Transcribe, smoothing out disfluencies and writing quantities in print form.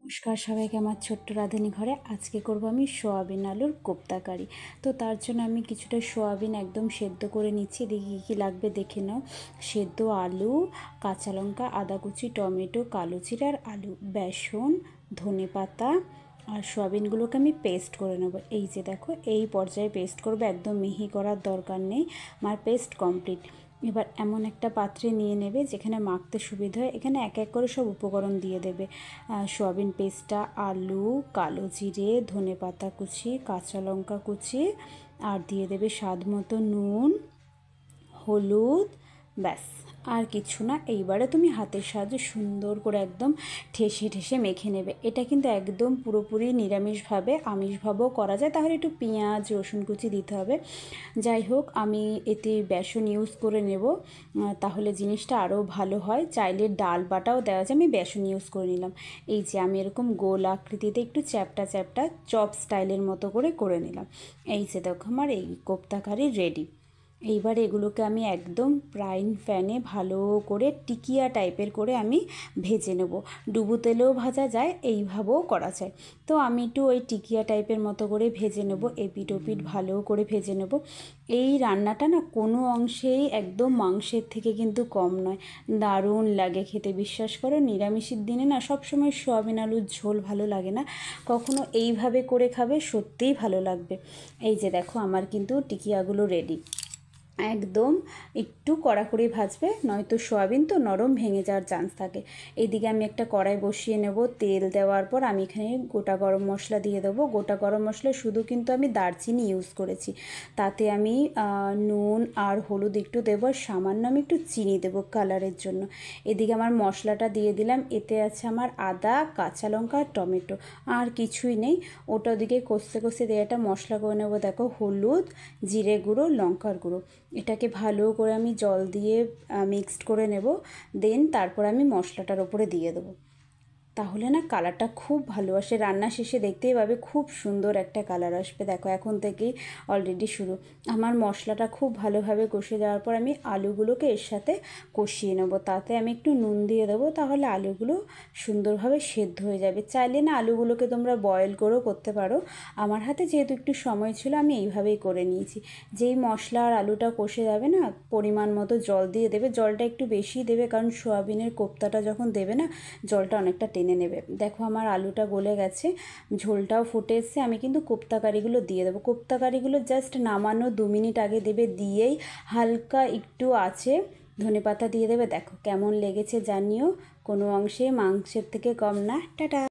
নমস্কার সবাইকে আমার ছোট্ট রাঁধুনি ঘরে। আজকে করব আমি সোয়াবিন আলুর কোপ্তা কারি। তো তার জন্য আমি কিছুটা সোয়াবিন একদম সেদ্ধ করে নিচ্ছি। এদিকে কী কী লাগবে দেখে নাও। সেদ্ধ আলু, কাঁচা লঙ্কা, আদা কুচি, টমেটো, কালো জিরা আর আলু, বেসন, ধনে পাতা আর সোয়াবিনগুলোকে আমি পেস্ট করে নেব। এই যে দেখো, এই পর্যায়ে পেস্ট করবো, একদম মিহি করার দরকার নেই। আমার পেস্ট কমপ্লিট। এবার এমন একটা পাত্রে নিয়ে নেবে যেখানে মাখতে সুবিধা হয়। এখানে এক এক করে সব উপকরণ দিয়ে দেবে। সোয়াবিন পেস্টটা, আলু, কালো জিরে, ধনে পাতা কুচি, কাঁচা লঙ্কা কুচি, আর দিয়ে দেবে স্বাদ মতো নুন, হলুদ, ব্যাস আর কিছু না। এইবারে তুমি হাতের সাহায্যে সুন্দর করে একদম ঠেসে ঠেসে মেখে নেবে। এটা কিন্তু একদম পুরোপুরি নিরামিষভাবে, আমিষভাবেও করা যায়। তাহলে একটু পেঁয়াজ রসুন কুচি দিতে হবে। যাই হোক, আমি এতে বেসন ইউজ করে নেব, তাহলে জিনিসটা আরও ভালো হয়। চাইলে ডাল বাটাও দেওয়া যায়, আমি বেসন ইউজ করে নিলাম। এই যে আমি এরকম গোল আকৃতিতে একটু চ্যাপটা চ্যাপটা চপ স্টাইলের মতো করে নিলাম। এই যে দেখো, আমার এই কোপ্তা কারি রেডি। এইবার এগুলোকে আমি একদম ফ্রাইং প্যানে ভালো করে টিকিয়া টাইপের করে আমি ভেজে নেব। ডুবো তেলেও ভাজা যায়, এইভাবেও করা যায়। তো আমি একটু ওই টিকিয়া টাইপের মতো করে ভেজে নেব, এপিট ওপিট ভালো করে ভেজে নেব। এই রান্নাটা না কোনো অংশেই একদম মাংসের থেকে কিন্তু কম নয়, দারুণ লাগে খেতে। বিশ্বাস করো, নিরামিষের দিনে না সবসময় সোয়াবিন আলুর ঝোল ভালো লাগে না, কখনো এইভাবে করে খাবে, সত্যিই ভালো লাগবে। এই যে দেখো, আমার কিন্তু টিকিয়াগুলো রেডি। একদম একটু কড়া করে ভাজবে, নয়তো সোয়াবিন তো নরম ভেঙে যাওয়ার চান্স থাকে। এইদিকে আমি একটা কড়াই বসিয়ে নেব। তেল দেওয়ার পর আমি এখানে গোটা গরম মশলা দিয়ে দেবো। গোটা গরম মশলা শুধু কিন্তু আমি দারচিনি ইউজ করেছি। তাতে আমি নুন আর হলুদ একটু দেবো, আর সামান্য আমি একটু চিনি দেবো কালারের জন্য। এদিকে আমার মশলাটা দিয়ে দিলাম। এতে আছে আমার আদা, কাঁচা লঙ্কা আর টমেটো, আর কিছুই নেই। ওটা ওদিকে কষতে কষতে দিয়ে একটা মশলা করে নেবো। দেখো, হলুদ, জিরে গুঁড়ো, লঙ্কার গুঁড়ো, এটাকে ভালো করে আমি জল দিয়ে মিক্সড করে নেব। দেন তারপর আমি মশলাটার ওপরে দিয়ে দেবো। তাহলে না কালারটা খুব ভালো আসে। রান্না শেষে দেখতেই পাবে খুব সুন্দর একটা কালার আসবে। দেখো, এখন থেকেই অলরেডি শুরু। আমার মশলাটা খুব ভালোভাবে কষে যাওয়ার পর আমি আলুগুলোকে এর সাথে কষিয়ে নেব। তাতে আমি একটু নুন দিয়ে দেবো, তাহলে আলুগুলো সুন্দরভাবে সেদ্ধ হয়ে যাবে। চাইলে না আলুগুলোকে তোমরা বয়েল করেও করতে পারো। আমার হাতে যেহেতু একটু সময় ছিল, আমি এইভাবেই করে নিয়েছি। যেই মশলা আর আলুটা কষে যাবে না, পরিমাণ মতো জল দিয়ে দেবে। জলটা একটু বেশি দেবে, কারণ সোয়াবিনের কোপ্তাটা যখন দেবে না, জলটা অনেকটা টেনে নেবে। দেখো, আমার আলুটা গলে গেছে, ঝোলটাও ফুটে এসছে। আমি কিন্তু কোপ্তা কারিগুলো দিয়ে দেবো। কোপ্তা কারিগুলো জাস্ট নামানো 2 মিনিট আগে দেবে, দিয়েই হালকা একটু আছে ধনেপাতা দিয়ে দেবে। দেখো কেমন লেগেছে জানিও, কোনো অংশে মাংসের থেকে কম না। টাটা।